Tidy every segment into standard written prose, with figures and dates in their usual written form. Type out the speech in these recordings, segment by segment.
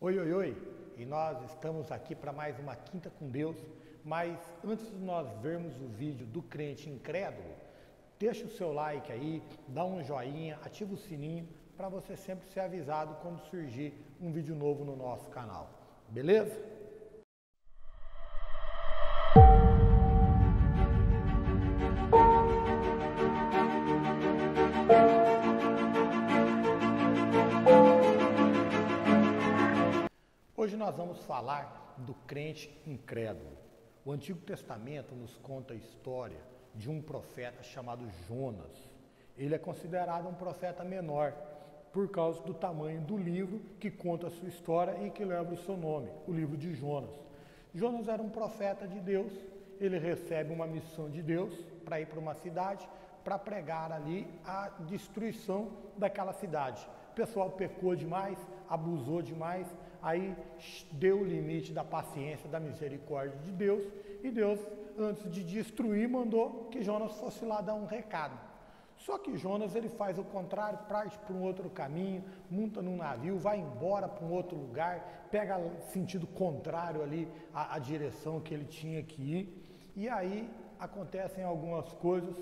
Oi, oi, oi! E nós estamos aqui para mais uma Quinta com Deus, mas antes de nós vermos o vídeo do crente incrédulo, deixa o seu like aí, dá um joinha, ativa o sininho para você sempre ser avisado quando surgir um vídeo novo no nosso canal, beleza? Hoje nós vamos falar do crente incrédulo. O Antigo Testamento nos conta a história de um profeta chamado Jonas. Ele é considerado um profeta menor por causa do tamanho do livro que conta a sua história e que leva o seu nome, o livro de Jonas. Jonas era um profeta de Deus, ele recebe uma missão de Deus para ir para uma cidade para pregar ali a destruição daquela cidade. O pessoal pecou demais, abusou demais, aí deu o limite da paciência, da misericórdia de Deus, e Deus, antes de destruir, mandou que Jonas fosse lá dar um recado. Só que Jonas ele faz o contrário, parte para um outro caminho, monta num navio, vai embora para um outro lugar, pega sentido contrário ali à direção que ele tinha que ir, e aí acontecem algumas coisas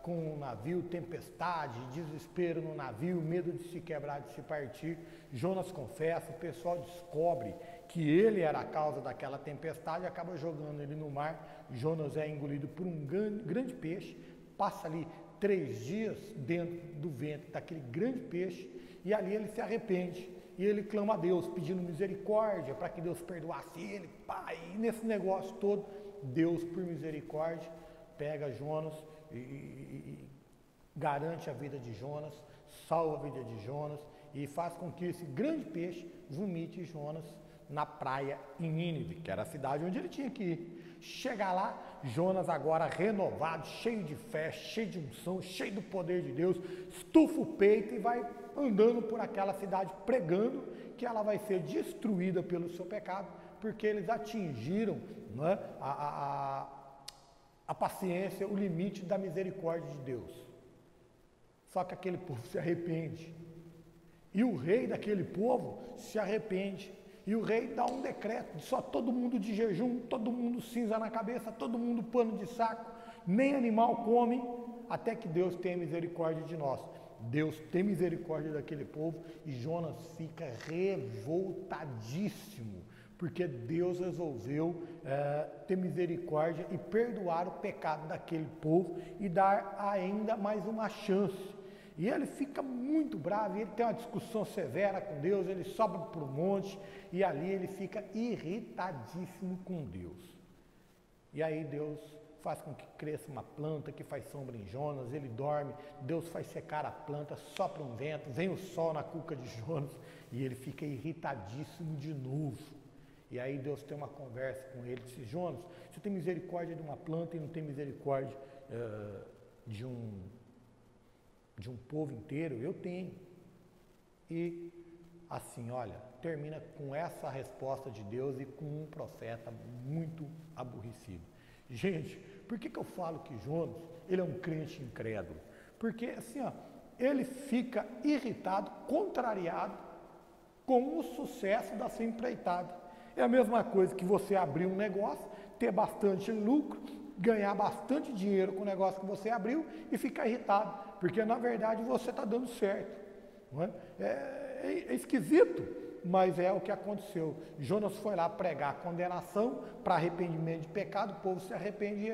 com o navio, tempestade, desespero no navio, medo de se quebrar, de se partir. Jonas confessa, o pessoal descobre que ele era a causa daquela tempestade, acaba jogando ele no mar. Jonas é engolido por um grande peixe, passa ali 3 dias dentro do ventre daquele grande peixe, e ali ele se arrepende, e ele clama a Deus, pedindo misericórdia, para que Deus perdoasse ele, pai, e nesse negócio todo, Deus, por misericórdia, pega Jonas e garante a vida de Jonas, salva a vida de Jonas e faz com que esse grande peixe vomite Jonas na praia em Nínive, que era a cidade onde ele tinha que ir. Chega lá, Jonas agora renovado, cheio de fé, cheio de unção, cheio do poder de Deus, estufa o peito e vai andando por aquela cidade pregando que ela vai ser destruída pelo seu pecado, porque eles atingiram, não é, a paciência, o limite da misericórdia de Deus. Só que aquele povo se arrepende. E o rei daquele povo se arrepende. E o rei dá um decreto, só todo mundo de jejum, todo mundo cinza na cabeça, todo mundo pano de saco, nem animal come, até que Deus tenha misericórdia de nós. Deus tem misericórdia daquele povo e Jonas fica revoltadíssimo, porque Deus resolveu ter misericórdia e perdoar o pecado daquele povo e dar ainda mais uma chance. E ele fica muito bravo, ele tem uma discussão severa com Deus, ele sobe para o monte e ali ele fica irritadíssimo com Deus. E aí Deus faz com que cresça uma planta que faz sombra em Jonas, ele dorme, Deus faz secar a planta, sopra um vento, vem o sol na cuca de Jonas e ele fica irritadíssimo de novo. E aí Deus tem uma conversa com ele, diz: Jonas, você tem misericórdia de uma planta e não tem misericórdia de um povo inteiro? Eu tenho. E assim, olha, termina com essa resposta de Deus e com um profeta muito aborrecido. Gente, por que eu falo que Jonas, ele é um crente incrédulo? Porque assim, ó, ele fica irritado, contrariado com o sucesso da sua empreitada. É a mesma coisa que você abrir um negócio, ter bastante lucro, ganhar bastante dinheiro com o negócio que você abriu e ficar irritado, porque na verdade você está dando certo. Não é? É esquisito, mas é o que aconteceu. Jonas foi lá pregar condenação para arrependimento de pecado, o povo se arrepende e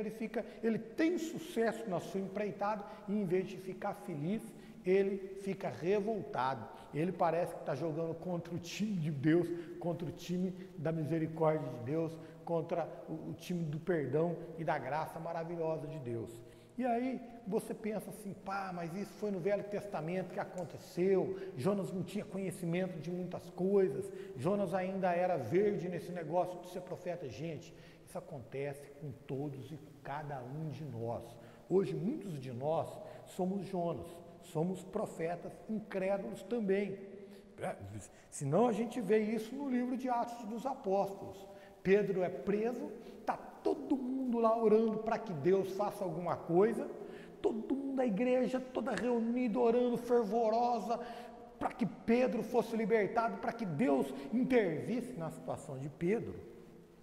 ele tem sucesso na sua empreitada e em vez de ficar feliz, ele fica revoltado. Ele parece que está jogando contra o time de Deus, contra o time da misericórdia de Deus, contra o time do perdão e da graça maravilhosa de Deus. E aí você pensa assim, pá, mas isso foi no Velho Testamento que aconteceu, Jonas não tinha conhecimento de muitas coisas, Jonas ainda era verde nesse negócio de ser profeta. Gente, isso acontece com todos e com cada um de nós. Hoje muitos de nós somos Jonas, somos profetas incrédulos também. Senão a gente vê isso no livro de Atos dos Apóstolos. Pedro é preso, está todo mundo lá orando para que Deus faça alguma coisa, todo mundo da igreja, toda reunida, orando, fervorosa, para que Pedro fosse libertado, para que Deus intervisse na situação de Pedro.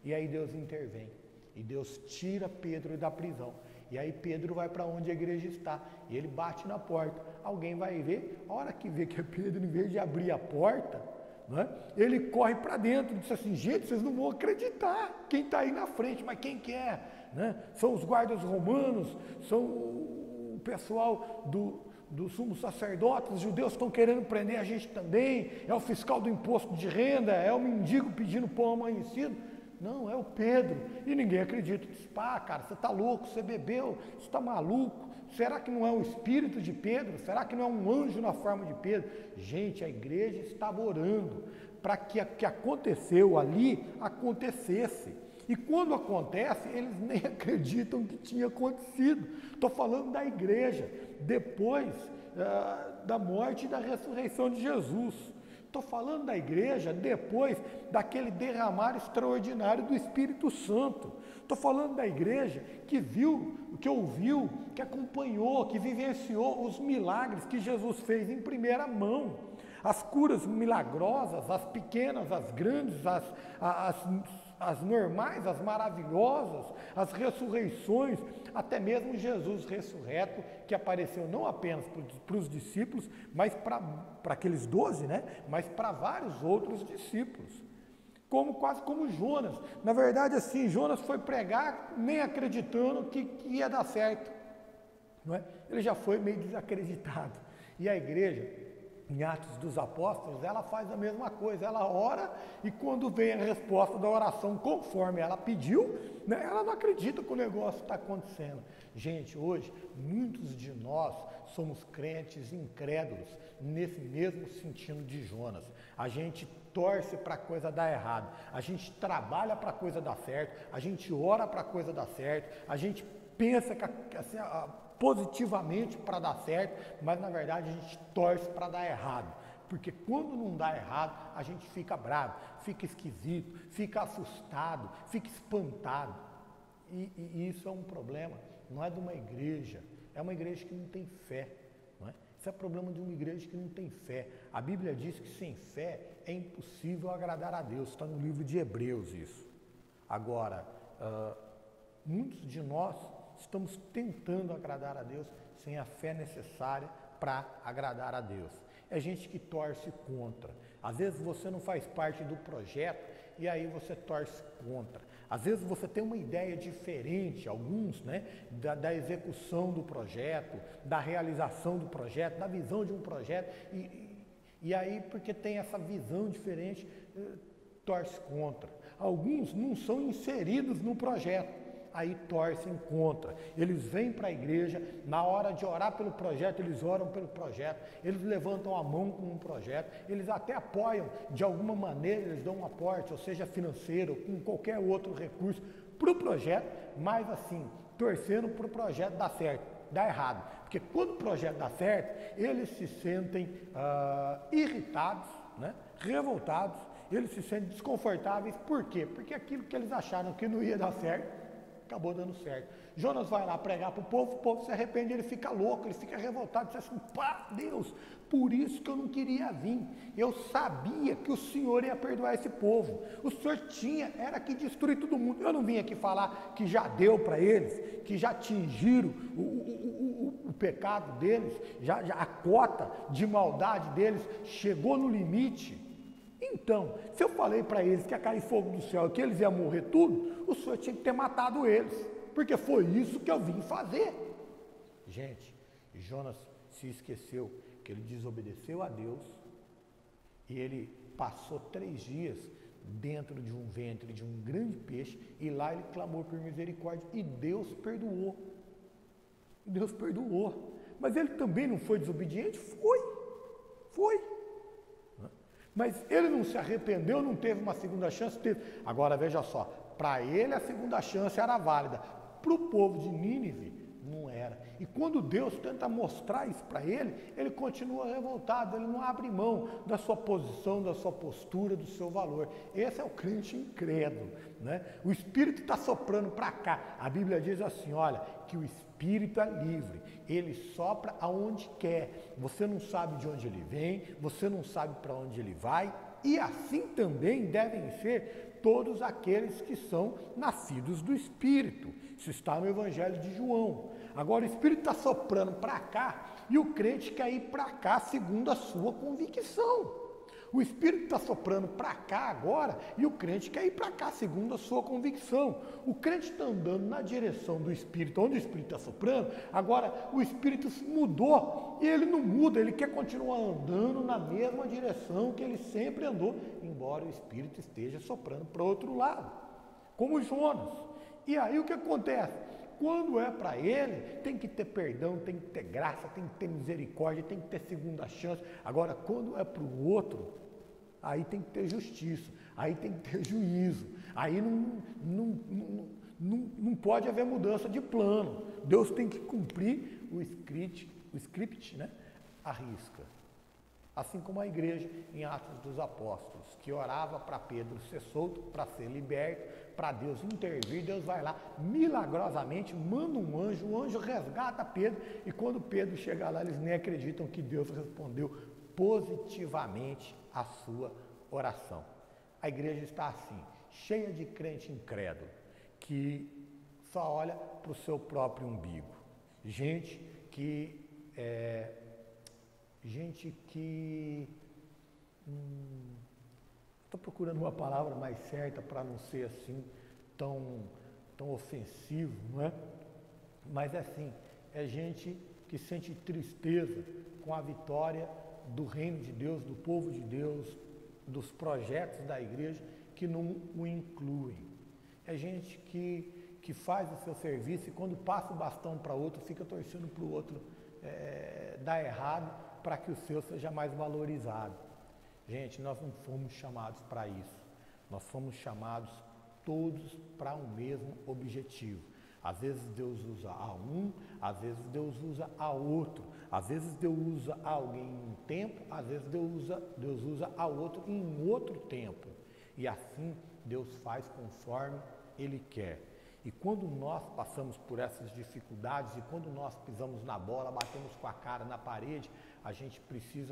E aí Deus intervém. E Deus tira Pedro da prisão. E aí Pedro vai para onde a igreja está. E ele bate na porta. Alguém vai ver, a hora que vê que é Pedro, em vez de abrir a porta, né, ele corre para dentro e diz assim: gente, vocês não vão acreditar quem está aí na frente, mas quem que é? Né? São os guardas romanos, são o pessoal do sumo sacerdote, os judeus estão querendo prender a gente também, é o fiscal do imposto de renda, é o mendigo pedindo pão amanhecido. Não, é o Pedro. E ninguém acredita. Diz: pá, cara, você está louco, você bebeu, você está maluco. Será que não é o espírito de Pedro? Será que não é um anjo na forma de Pedro? Gente, a igreja estava orando para que o que aconteceu ali acontecesse. E quando acontece, eles nem acreditam que tinha acontecido. Estou falando da igreja, depois da morte e da ressurreição de Jesus. Estou falando da igreja depois daquele derramar extraordinário do Espírito Santo. Estou falando da igreja que viu, que ouviu, que acompanhou, que vivenciou os milagres que Jesus fez em primeira mão. As curas milagrosas, as pequenas, as grandes, as normais, as maravilhosas, as ressurreições, até mesmo Jesus ressurreto, que apareceu não apenas para os discípulos, mas para aqueles 12, né? Mas para vários outros discípulos. Quase como Jonas. Na verdade, assim, Jonas foi pregar nem acreditando que ia dar certo. Não é? Ele já foi meio desacreditado. E a igreja, em Atos dos Apóstolos, ela faz a mesma coisa. Ela ora e quando vem a resposta da oração conforme ela pediu, né, ela não acredita que o negócio está acontecendo. Gente, hoje, muitos de nós somos crentes incrédulos, nesse mesmo sentido de Jonas. A gente torce para a coisa dar errado, a gente trabalha para a coisa dar certo, a gente ora para a coisa dar certo, a gente pensa que, assim, positivamente para dar certo, mas na verdade a gente torce para dar errado. Porque quando não dá errado, a gente fica bravo, fica esquisito, fica assustado, fica espantado. E isso é um problema, não é de uma igreja, é uma igreja que não tem fé. Não é? Isso é problema de uma igreja que não tem fé. A Bíblia diz que sem fé é impossível agradar a Deus, está no livro de Hebreus isso. Agora, muitos de nós estamos tentando agradar a Deus sem a fé necessária para agradar a Deus. É gente que torce contra. Às vezes você não faz parte do projeto e aí você torce contra. Às vezes você tem uma ideia diferente, alguns, né, da execução do projeto, da realização do projeto, da visão de um projeto, e aí porque tem essa visão diferente, torce contra. Alguns não são inseridos no projeto, aí torcem contra. Eles vêm para a igreja, na hora de orar pelo projeto, eles oram pelo projeto, eles levantam a mão com um projeto, eles até apoiam de alguma maneira, eles dão um aporte, ou seja financeiro, ou com qualquer outro recurso, para o projeto, mas assim, torcendo para o projeto dar certo. Dá errado, porque quando o projeto dá certo, eles se sentem irritados, né? Revoltados, eles se sentem desconfortáveis. Por quê? Porque aquilo que eles acharam que não ia dar certo, acabou dando certo. Jonas vai lá pregar para o povo se arrepende, ele fica louco, ele fica revoltado, diz assim: pá, Deus, por isso que eu não queria vir, eu sabia que o Senhor ia perdoar esse povo, o Senhor era que destruir todo mundo, eu não vim aqui falar que já deu para eles, que já atingiram o pecado deles, já a cota de maldade deles chegou no limite. Então, se eu falei para eles que ia cair fogo do céu e que eles iam morrer tudo, o Senhor tinha que ter matado eles, porque foi isso que eu vim fazer. Gente, Jonas se esqueceu que ele desobedeceu a Deus e ele passou 3 dias dentro de um ventre de um grande peixe e lá ele clamou por misericórdia e Deus perdoou. Deus perdoou. Mas ele também não foi desobediente? Foi. Mas ele não se arrependeu, não teve uma segunda chance? Teve. Agora veja só, para ele a segunda chance era válida, para o povo de Nínive não era. era. E quando Deus tenta mostrar isso para ele, ele continua revoltado, ele não abre mão da sua posição, da sua postura, do seu valor. Esse é o crente incrédulo, né? O Espírito está soprando para cá. A Bíblia diz assim, olha, que o Espírito é livre, ele sopra aonde quer. Você não sabe de onde ele vem, você não sabe para onde ele vai, e assim também devem ser todos aqueles que são nascidos do Espírito. Isso está no Evangelho de João. Agora o Espírito está soprando para cá e o crente quer ir para cá segundo a sua convicção. O Espírito está soprando para cá agora e o crente quer ir para cá segundo a sua convicção. O crente está andando na direção do Espírito, onde o Espírito está soprando, agora o Espírito mudou e ele não muda, ele quer continuar andando na mesma direção que ele sempre andou, embora o Espírito esteja soprando para o outro lado, como Jonas. E aí o que acontece? Quando é para ele, tem que ter perdão, tem que ter graça, tem que ter misericórdia, tem que ter segunda chance. Agora, quando é para o outro, aí tem que ter justiça, aí tem que ter juízo, aí não pode haver mudança de plano. Deus tem que cumprir o script, né? À risca. Assim como a igreja em Atos dos Apóstolos, que orava para Pedro ser solto, para ser liberto, para Deus intervir, Deus vai lá, milagrosamente, manda um anjo, o anjo resgata Pedro, e quando Pedro chega lá, eles nem acreditam que Deus respondeu positivamente a sua oração. A igreja está assim, cheia de crente incrédulo, que só olha para o seu próprio umbigo. Gente que estou procurando uma palavra mais certa para não ser assim tão ofensivo, não é? Mas é assim, é gente que sente tristeza com a vitória do reino de Deus, do povo de Deus, dos projetos da igreja que não o incluem. É gente que faz o seu serviço e quando passa o bastão para outro, fica torcendo para o outro dar errado, para que o seu seja mais valorizado. Gente, nós não fomos chamados para isso. Nós fomos chamados todos para o mesmo objetivo. Às vezes Deus usa a um, às vezes Deus usa a outro. Às vezes Deus usa alguém em um tempo, às vezes Deus usa a outro em outro tempo. E assim Deus faz conforme Ele quer. E quando nós passamos por essas dificuldades e quando nós pisamos na bola, batemos com a cara na parede, a gente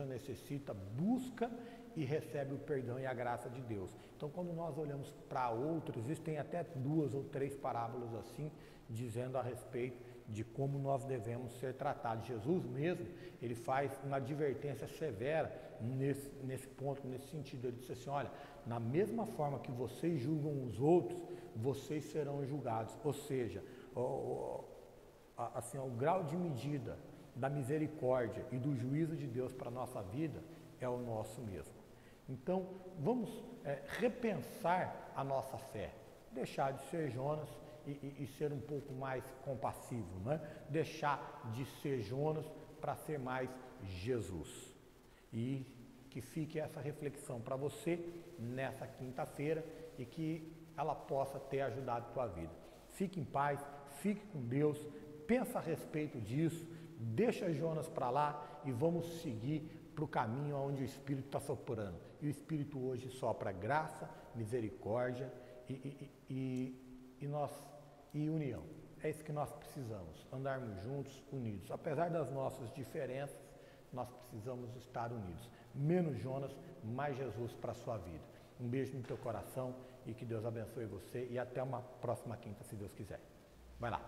necessita, busca e recebe o perdão e a graça de Deus. Então, quando nós olhamos para outros, existem até 2 ou 3 parábolas assim, dizendo a respeito de como nós devemos ser tratados. Jesus mesmo, ele faz uma advertência severa nesse ponto, nesse sentido. Ele disse assim, olha, na mesma forma que vocês julgam os outros, vocês serão julgados. Ou seja, o grau de medida da misericórdia e do juízo de Deus para a nossa vida é o nosso mesmo. Então, vamos repensar a nossa fé, deixar de ser Jonas e ser um pouco mais compassivo, né? Deixar de ser Jonas para ser mais Jesus. E que fique essa reflexão para você nessa quinta-feira e que ela possa ter ajudado a tua vida. Fique em paz, fique com Deus, pensa a respeito disso, deixa Jonas para lá e vamos seguir para o caminho onde o Espírito está soprando. E o Espírito hoje sopra graça, misericórdia e união. É isso que nós precisamos, andarmos juntos, unidos. Apesar das nossas diferenças, nós precisamos estar unidos. Menos Jonas, mais Jesus para a sua vida. Um beijo no teu coração e que Deus abençoe você e até uma próxima quinta, se Deus quiser. Vai lá.